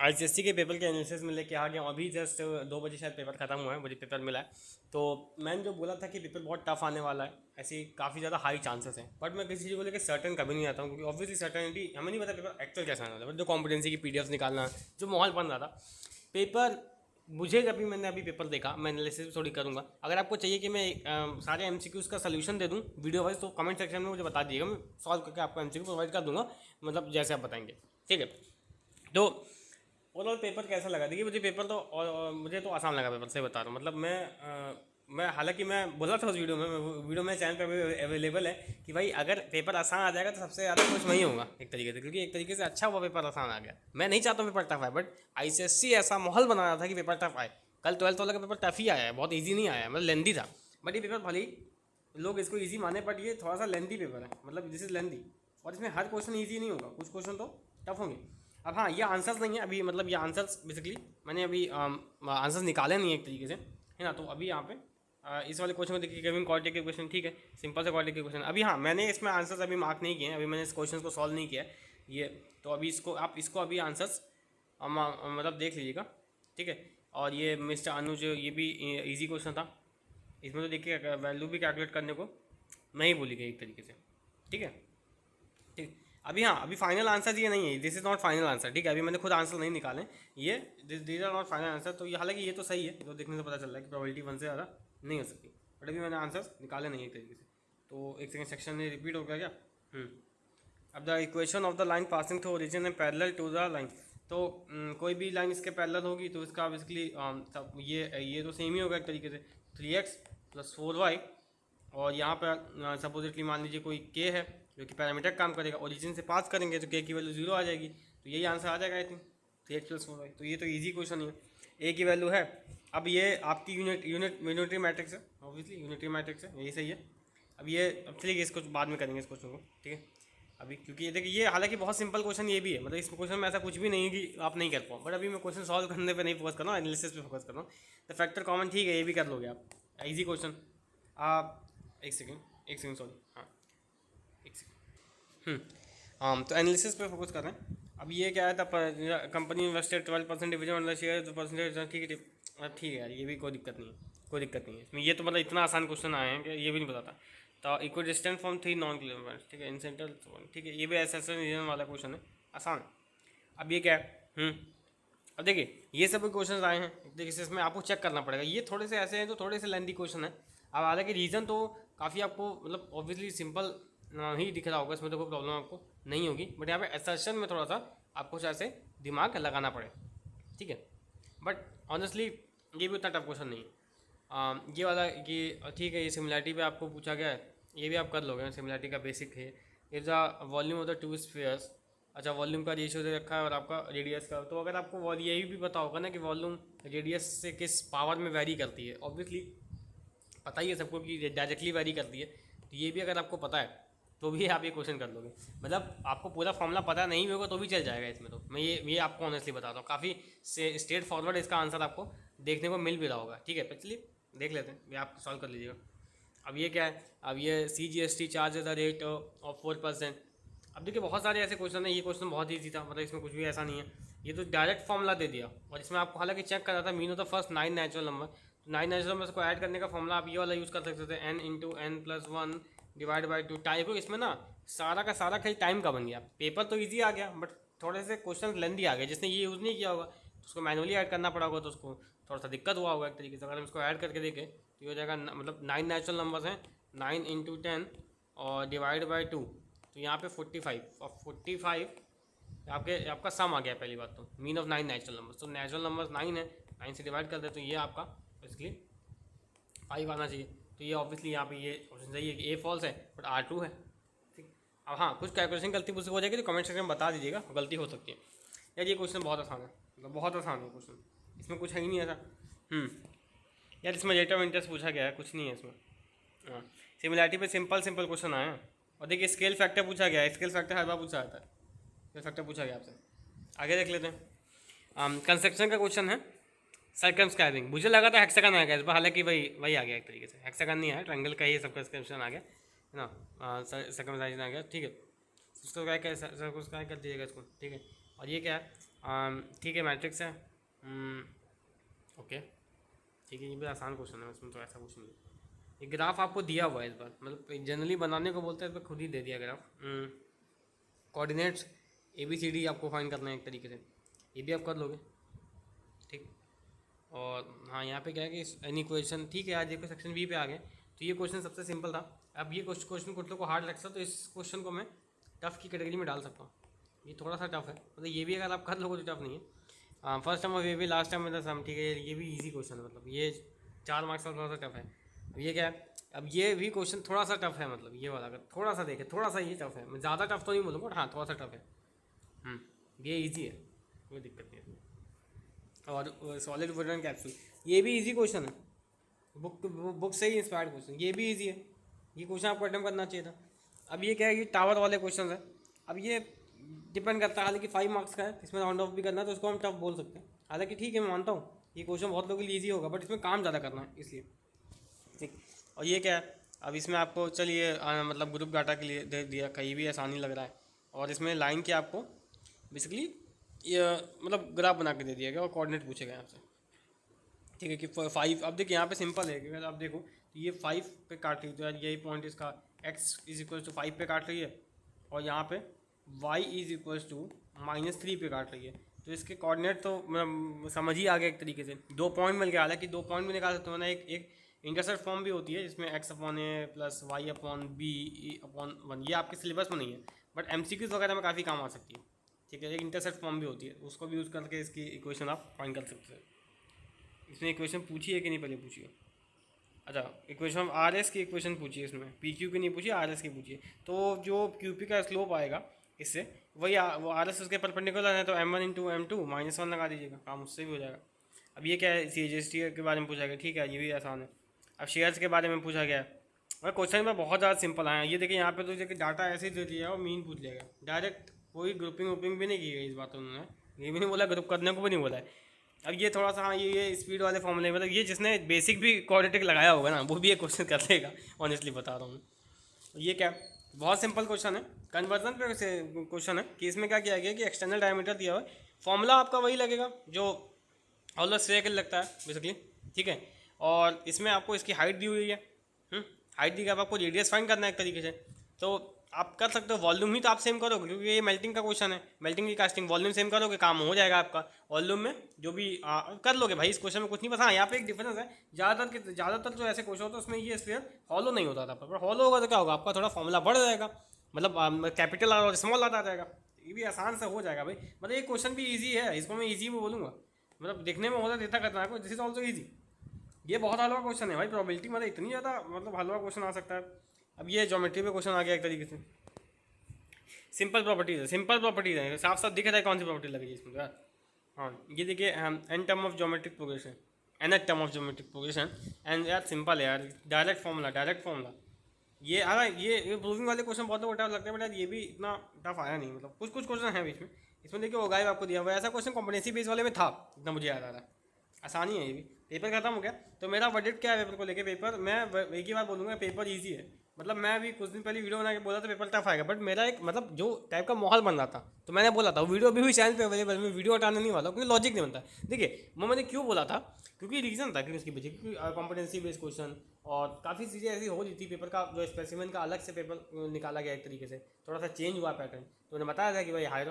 ICSC के paper के analysis में लेके आ गया हूँ। अभी जस्ट 2 बजे शायद पेपर ख़त्म हुआ है, मुझे पेपर मिला है। तो मैंने जो बोला था कि पेपर बहुत टफ आने वाला है, ऐसी काफ़ी ज़्यादा हाई चांसेस हैं, बट मैं किसी चीज़ को लेकर सर्टन कभी नहीं आता हूँ, क्योंकि ऑब्वियसली सर्टनिटी हमें नहीं पता पेपर एक्चुअल कैसा आने वाला है। बट जो कॉम्पिटेंसी की पीडीएफ निकालना, जो माहौल बन रहा था पेपर, मुझे अभी मैंने अभी पेपर देखा, मैं एनालिसिस थोड़ी करूँगा। अगर आपको चाहिए कि मैं सारे एमसीक्यूज़ का सलूशन दे दूँ वीडियो वाइज, तो कमेंट सेक्शन में मुझे बता दीजिएगा, मैं सॉल्व करके आपको एमसीक्यू प्रोवाइड कर दूँगा, मतलब जैसे आप बताएंगे। ठीक है। तो ओवरऑल पेपर कैसा लगा? देखिए मुझे पेपर तो मुझे तो आसान लगा पेपर, से बता रहा हूँ। मतलब मैं हालांकि मैं बोला था उस वीडियो में चैनल पे अवेलेबल है कि भाई अगर पेपर आसान आ जाएगा तो सबसे ज़्यादा कुछ वही होगा एक तरीके से, क्योंकि एक तरीके से अच्छा हुआ पेपर आसान आ गया। मैं नहीं चाहता हूँ पेपर टफ आए, बट आईसीएससी ऐसा माहौल बना रहा था कि पेपर टफ आए। कल 12th वाला का पेपर टफ ही आया है, बहुत ईजी नहीं आया है, मतलब लेंदी था। बट ये पेपर भले ही लोग इसको ईजी माने, बट ये थोड़ा सा लेंदी पेपर है, मतलब दिस इज लेंदी। और इसमें हर क्वेश्चन ईजी नहीं होगा, कुछ क्वेश्चन तो टफ होंगे। अब हाँ, ये आंसर्स नहीं है अभी, मतलब ये आंसर्स बेसिकली मैंने अभी आंसर्स निकाले नहीं है एक तरीके से, है ना। तो अभी यहाँ पे इस वाले क्वेश्चन को देखिए, गिविंग क्वालिटी के क्वेश्चन, ठीक है, सिंपल से क्वालिटी के क्वेश्चन। अभी हाँ, मैंने इसमें आंसर्स अभी मार्क नहीं किए हैं, अभी मैंने इस क्वेश्चन को सॉल्व नहीं किया है ये। तो अभी इसको अभी आंसर्स मतलब देख लीजिएगा, ठीक है। और ये मिस्टर अनुज, ये भी ईजी क्वेश्चन था। इसमें तो देखिए वैल्यू भी कैलकुलेट करने को नहीं भूली गई एक तरीके से, ठीक है। ठीक। अभी हाँ, अभी फाइनल आंसर ये नहीं है, this is not final answer, ठीक है। अभी मैंने खुद आंसर नहीं निकाले ये, this are not final answer. तो ये हालांकि ये तो सही है, तो देखने से पता चल रहा है कि प्रोबेबिलिटी 1 से ज़्यादा नहीं हो सकती, बट अभी मैंने आंसर्स निकाले नहीं एक तरीके से। तो एक सेकेंड, सेक्शन में रिपीट हो गया क्या? अब the equation of the line passing through origin and parallel to the line. तो कोई भी लाइन इसके पैरेलल होगी तो इसका बेसिकली ये तो सेम ही होगा एक तरीके से, 3x + 4y। और यहाँ पर सपोजिटली मान लीजिए कोई k है जो कि पैरामीटर काम करेगा, ओरिजिन से पास करेंगे तो k की वैल्यू 0 आ जाएगी, तो यही आंसर आ जाएगा आई थिंक, 3x + 4y। तो ये तो ईजी क्वेश्चन ही है, a की वैल्यू है। अब ये आपकी यूनिटरी मैट्रिक्स है, ऑब्वियसली यूनिटरी मैट्रिक्स है, यही सही है। अब चलिए इसको बाद में करेंगे इस क्वेश्चन को, ठीक है। अभी क्योंकि ये देखिए, ये हालांकि बहुत सिंपल क्वेश्चन ये भी है, मतलब इस क्वेश्चन में ऐसा कुछ भी नहीं है कि आप नहीं कर पाओ, बट अभी मैं क्वेश्चन सॉल्व करने पे नहीं फोकस कर रहा हूँ, एनालिसिस पे फोकस कर रहा हूँ। द फैक्टर कॉमन, ठीक है, ये भी कर लोगे आप, इजी क्वेश्चन। आप एक सेकेंड सॉरी, हाँ एक सेकेंड। तो एनालिसिस पे फोकस कर रहे हैं। अब ये क्या है, तब कंपनी इन्वेस्टेड 12% डिविजन मतलब शेयर परसेंटेज, ठीक है ठीक है यार, ये भी कोई दिक्कत नहीं है, कोई दिक्कत नहीं है इसमें। ये तो मतलब इतना आसान क्वेश्चन आए हैं कि ये भी नहीं बताता। तो इक्व डिस्टेंस फ्रॉम 3 नॉन किलोमीटर, ठीक है, इन सेंटर, ठीक है, ये भी एस रीजन वाला क्वेश्चन है, आसान है। अब ये क्या है, अब देखिए ये सब क्वेश्चन आए हैं, देखिए इसमें आपको चेक करना पड़ेगा, ये थोड़े से ऐसे हैं तो थोड़े से लेंथी क्वेश्चन है। अब हालांकि रीज़न तो काफ़ी आपको मतलब ऑब्वियसली सिंपल ही दिख रहा होगा, इसमें तो कोई प्रॉब्लम आपको नहीं होगी, बट यहाँ पे असर्शन में थोड़ा सा आपको ऐसे दिमाग लगाना पड़े, ठीक है। बट ऑनेस्टली ये भी उतना टफ क्वेश्चन नहीं है। ये वाला कि ठीक है, ये सिमिलैरिटी पे आपको पूछा गया है, ये भी आप कर लोगे, सिमिलैरिटी का बेसिक है। Is the volume of the two spheres, अच्छा वॉल्यूम का रेशियो दे रखा है और आपका रेडियस का, तो अगर आपको यही भी पता होगा ना कि वॉल्यूम रेडियस से किस पावर में वैरी करती है, ऑब्वियसली पता ही है सबको कि डायरेक्टली वैरी करती है, तो ये भी अगर आपको पता है तो भी आप ये क्वेश्चन कर लोगे। मतलब आपको पूरा फॉर्मूला पता नहीं भी होगा तो भी चल जाएगा इसमें, तो मैं ये आपको ऑनेस्टली बताता हूँ, काफ़ी स्ट्रेट फॉरवर्ड इसका आंसर आपको देखने को मिल भी रहा होगा, ठीक है। तो चलिए देख लेते हैं, ये आप सॉल्व कर लीजिएगा। अब ये क्या है, अब ये CGST charge the rate of 4%। अब देखिए बहुत सारे ऐसे क्वेश्चन हैं, ये क्वेश्चन बहुत ईजी था, मतलब इसमें कुछ भी ऐसा नहीं है, ये तो डायरेक्ट फॉर्मूला दे दिया। और इसमें आपको हालांकि चेक करना था mean of the first 9 natural number, तो 9 नेचुरल नंबर को ऐड करने का फॉर्मूला आप ये वाला यूज़ कर सकते थे, n × n+1 divide by 2 type. इसमें ना सारा का सारा खाली टाइम का बन गया, पेपर तो ईजी आ गया बट थोड़े से क्वेश्चन लेंदी आ गए, जिसने ये यूज़ नहीं किया होगा तो उसको मैनुअली ऐड करना पड़ा होगा, तो उसको थोड़ा सा दिक्कत हुआ होगा एक तरीके से। अगर हम इसको ऐड करके देखें तो ये हो जाएगा, मतलब 9 नेचुरल नंबर्स हैं, 9 × 10 और डिवाइड बाई 2, तो यहाँ पे 45, और 45 आपका सम आ गया। पहली बात तो मीन ऑफ 9 नेचुरल नंबर्स, तो नेचुरल नंबर्स 9 है, 9 से डिवाइड कर दे तो ये आपका बेसिकली 5 आना चाहिए। तो ये ऑब्वियसली यहाँ पे ये ऑप्शन सही है कि ए फॉल्स है, बट R2 है, ठीक। अब हाँ, कुछ कैलकुलेशन गलती मुझसे हो जाएगी तो कमेंट सेक्शन में बता दीजिएगा, गलती हो सकती है। यार ये क्वेश्चन बहुत आसान है, मतलब बहुत आसान है क्वेश्चन, इसमें कुछ है ही नहीं ऐसा। यार इसमें रेट ऑफ इंटरेस्ट पूछा गया है, कुछ नहीं है इसमें। हाँ, सिमिलैरिटी पे सिंपल सिंपल क्वेश्चन आए हैं। और देखिए स्केल फैक्टर पूछा गया है, स्केल फैक्टर हर बार पूछा जाता है, स्केल फैक्टर पूछा गया आपसे। आगे देख लेते हैं, कंस्ट्रक्शन का क्वेश्चन है, सर्कमस्क्राइबिंग। मुझे लगा था हेक्सागन आ गया इस बार, हालांकि वही आ गया एक तरीके से, हेक्सागन नहीं आया, ट्रायंगल का ही सर्कमस्क्रिप्शन आ गया, है ना, सर्कमस्क्राइबिंग आ गया, ठीक है। उसको क्या सर्कमस्क्राइब कर दीजिएगा इसको, ठीक है। और ये क्या है, ठीक है, मैट्रिक्स है। ओके, ठीक है, ये भी आसान क्वेश्चन है, इसमें तो ऐसा कुछ नहीं है। ये ग्राफ आपको दिया हुआ है इस बार, मतलब जनरली बनाने को बोलते हैं, इस पर खुद ही दे दिया ग्राफ। कोऑर्डिनेट्स ABCD आपको फाइंड करना है एक तरीके से, ये भी आप कर लोगे, ठीक। और हाँ, यहाँ पे क्या है कि एनी क्वेश्चन, ठीक है, आज देखो सेक्शन बी पे आ गए। तो ये क्वेश्चन सबसे सिंपल था। अब ये क्वेश्चन कुछ लोग को हार्ड लगता है, तो इस क्वेश्चन को मैं टफ़ की कैटेगरी में डाल सकता हूँ। ये थोड़ा सा टफ है, मतलब ये भी अगर आप कर लोगे तो टफ नहीं है। फर्स्ट टाइम और ये भी लास्ट टाइम में सम, ठीक है, ये भी इजी क्वेश्चन है, मतलब ये 4 मार्क्स का थोड़ा सा टफ है। अब ये क्या है, अब ये भी क्वेश्चन थोड़ा सा टफ है, मतलब ये वाला अगर थोड़ा सा देखे, थोड़ा सा ये टफ है, मैं ज़्यादा टफ तो नहीं बोलूँगा, हाँ थोड़ा सा टफ है। ये इजी है, कोई दिक्कत नहीं है। और सॉलिड वुडन कैप्सूल, ये भी इजी क्वेश्चन है, बुक से ही इंस्पायर्ड क्वेश्चन, ये भी इजी है। ये क्वेश्चन आपको अटेम्प्ट करना चाहिए था। अब ये क्या है, ये टावर वाले क्वेश्चन है। अब ये डिपेंड करता है, हालांकि 5 मार्क्स का है, इसमें राउंड ऑफ भी करना है, तो उसको हम टफ बोल सकते हैं। हालांकि ठीक है, मैं मानता हूँ ये क्वेश्चन बहुत लोगों के लिए ईजी होगा, बट इसमें काम ज़्यादा करना है इसलिए, ठीक। और ये क्या है, अब इसमें आपको चलिए मतलब ग्रुप डाटा के लिए दे दिया, कहीं भी आसानी लग रहा है। और इसमें लाइन के आपको बेसिकली ये मतलब ग्राफ बना के दे दिया गया और कोऑर्डिनेट पूछे गए आपसे, ठीक है, कि 5। अब देखिए यहाँ पे सिंपल है कि अगर आप देखो तो ये 5 पे काट रही है, तो यार यही पॉइंट इसका x इज इक्वल टू 5 पे काट रही है, और यहाँ पे y इज इक्वल टू -3 पे काट रही है। तो इसके कोऑर्डिनेट तो मतलब समझ ही आ गया एक तरीके से। 2 पॉइंट मिल गया, हालांकि 2 पॉइंट भी निकाल सकते हो ना, एक इंटरसेप्ट फॉर्म भी होती है जिसमें x/a प्लस y/b/1, ये आपके सिलेबस में नहीं है, बट MCQs वगैरह में काफ़ी काम आ सकती है, ठीक है। एक इंटरसेप्ट फॉर्म भी होती है, उसको भी यूज़ करके इसकी इक्वेशन आप फाइंड कर सकते हैं। इसमें इक्वेशन पूछी है कि नहीं, पहले पूछिए। अच्छा, इक्वेशन RS की इक्वेशन पूछी है, इसमें PQ की नहीं पूछी, RS की पूछी है। तो जो QP का स्लोप आएगा इससे, वही वो RS उसके परपेंडिकुलर है, तो M1 इंटू M2 -1 लगा दीजिएगा, काम उससे भी हो जाएगा। अब ये क्या है, CGST के बारे में पूछा गया, ठीक है, ये भी आसान है। अब शेयर्स के बारे में पूछा गया है, और क्वेश्चन में बहुत ज़्यादा सिंपल आया। ये देखिए यहाँ पे तो देखिए डाटा ऐसे ही दे दिया और मीन पूछ लिया गया डायरेक्ट, कोई ग्रुपिंग वुपिंग भी नहीं की गई इस बात, उन्होंने ये भी नहीं बोला, ग्रुप करने को भी नहीं बोला है। अब ये थोड़ा सा, हाँ, ये स्पीड वाले फॉर्मूले, मतलब ये जिसने बेसिक भी क्वाड्रेटिक लगाया होगा ना, वो भी ये क्वेश्चन कर लेगा, ऑनेस्टली बता रहा हूँ मैं। ये क्या, बहुत सिंपल क्वेश्चन है, कन्वर्जन पे से क्वेश्चन है कि इसमें क्या किया गया कि एक्सटर्नल डायमीटर दिया हुआ है, फॉर्मूला आपका वही लगेगा जो ऑलवेज स्फेरिकल लगता है बेसिकली, ठीक है। और इसमें आपको इसकी हाइट दी हुई है, हाइट दी, अब आपको रेडियस फाइंड करना है एक तरीके से, तो आप कर सकते हो। वॉल्यूम ही तो आप सेम करोगे, क्योंकि ये मेल्टिंग का क्वेश्चन है, मेल्टिंग की कास्टिंग, वॉल्यूम सेम करोगे, काम हो जाएगा आपका। वॉल्यूम में जो भी कर लोगे भाई, इस क्वेश्चन में कुछ नहीं। बस हाँ, यहाँ पे एक डिफरेंस है, ज़्यादातर जो ऐसे क्वेश्चन होते हैं उसमें ये स्फीयर हॉलो नहीं होता था, पर हॉलो होगा तो क्या होगा, आपका थोड़ा फॉर्मूला बढ़ जाएगा, मतलब कैपिटल और स्मॉल आता जाएगा। ये भी आसान से हो जाएगा भाई, मतलब ये क्वेश्चन भी ईजी है, इसको मैं ईजी भी बोलूँगा, मतलब देखने में होता देता करना है, दिस इज ऑल्सो ईजी। ये बहुत हलवा क्वेश्चन है भाई, प्रोबेबिलिटी मतलब इतनी ज़्यादा, मतलब हलवा क्वेश्चन आ सकता है। अब ये ज्योमेट्री पे क्वेश्चन आ गया एक तरीके से, सिंपल प्रॉपर्टीज है, सिंपल प्रॉपर्टीज है, साफ साफ दिख रहा है कौन सी प्रॉपर्टी लगी है इसमें यार। हाँ, ये देखिए n term of geometric progression, nth term of geometric progression, and यार सिंपल है यार, डायरेक्ट फॉर्मूला। ये ये प्रूविंग वाले क्वेश्चन बहुत टफ लगते हैं, बट यार ये भी इतना टफ आया नहीं, मतलब कुछ क्वेश्चन है बीच में। इसमें देखिए वो गाइड आपको दिया हुआ है, ऐसा क्वेश्चन कॉम्पिटेंसी बेस वाले में था, इतना मुझे याद आ रहा है। आसानी है ये भी। पेपर खत्म हो गया, तो मेरा वर्डिक्ट क्या है पेपर को लेके, पेपर मैं एक ही बार बोलूँगा, पेपर ईजी है। मतलब मैं अभी कुछ दिन पहले वीडियो बना के बोला था पेपर टफ आएगा, बट मेरा एक मतलब जो टाइप का माहौल बन रहा था, तो मैंने बोला था, वीडियो अभी भी चैनल पे अवेलेबल, मैं वीडियो हटाने नहीं वाला, क्योंकि लॉजिक नहीं बनता। देखिए वो मैंने क्यों बोला था, क्योंकि रीज़न था कि उसकी वजह, क्योंकि कॉम्पिटेंसी बेस्ड क्वेश्चन और काफ़ी चीज़ें ऐसी हो रही थी, पेपर का जो स्पेसिमेन का अलग से पेपर निकाला गया एक तरीके से, थोड़ा सा चेंज हुआ पैटर्न। तो उन्हें बताया था कि भाई higher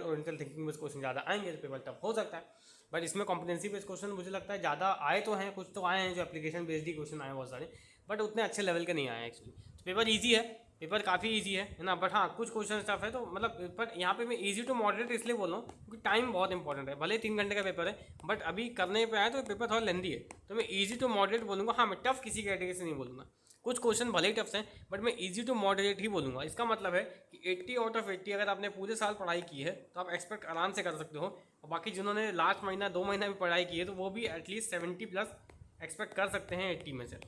oriental thinking based question ज़्यादा आएंगे, तो पेपर टफ हो सकता है। बट इसमें कॉम्पिटेंसी बेस्ड क्वेश्चन मुझे लगता है ज़्यादा आए तो हैं, कुछ तो आए हैं जो एप्लीकेशन बेस्ड ही क्वेश्चन आए बहुत सारे, बट उतने अच्छे लेवल के नहीं आए एक्चुअली। तो पेपर ईजी है, पेपर काफ़ी ईजी है ना, बट हाँ कुछ क्वेश्चन टफ है, तो मतलब पर यहाँ पे मैं ईजी टू मॉडरेट इसलिए बोल रहा हूँ क्योंकि टाइम बहुत इंपॉर्टेंट है। भले 3 घंटे का पेपर है, बट अभी करने पे आए तो पेपर थोड़ा लेंदी है, तो मैं ईजी टू मॉडरेट बोलूँगा। हाँ, मैं टफ किसी कैटेगरी से नहीं बोलूँगा, कुछ क्वेश्चन भले ही टफ हैं, बट मैं इजी टू मॉडरेट ही बोलूँगा। इसका मतलब है कि 80 आउट ऑफ 80 अगर आपने पूरे साल पढ़ाई की है तो आप एक्सपेक्ट आराम से कर सकते हो, और बाकी जिन्होंने लास्ट महीना 2 महीना भी पढ़ाई की है तो वो भी एटलीस्ट 70+ एक्सपेक्ट कर सकते हैं 80 में से।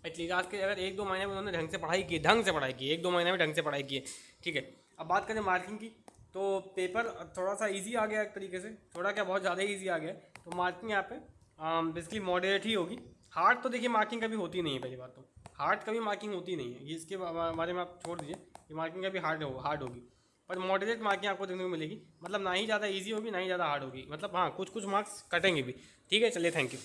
एटलीस्ट आज के अगर 1-2 महीने में उन्होंने ढंग से पढ़ाई की, 1-2 महीने में ढंग से पढ़ाई की है, ठीक है। अब बात करें मार्किंग की, तो पेपर थोड़ा सा ईजी आ गया एक तरीके से, थोड़ा क्या बहुत ज़्यादा ईजी आ गया। तो मार्किंग यहाँ पे बेसिकली मॉडरेट ही होगी। हार्ड तो देखिए मार्किंग कभी होती नहीं है, पहली बात तो हार्ड कभी मार्किंग होती नहीं है, ये इसके बारे में आप छोड़ दीजिए कि मार्किंग कभी हार्ड होगी। पर मॉडरेट मार्किंग आपको देखने को मिलेगी, मतलब ना ही ज़्यादा इजी होगी ना ही ज़्यादा हार्ड होगी, मतलब हाँ कुछ कुछ मार्क्स कटेंगे भी। ठीक है, चलिए, थैंक यू।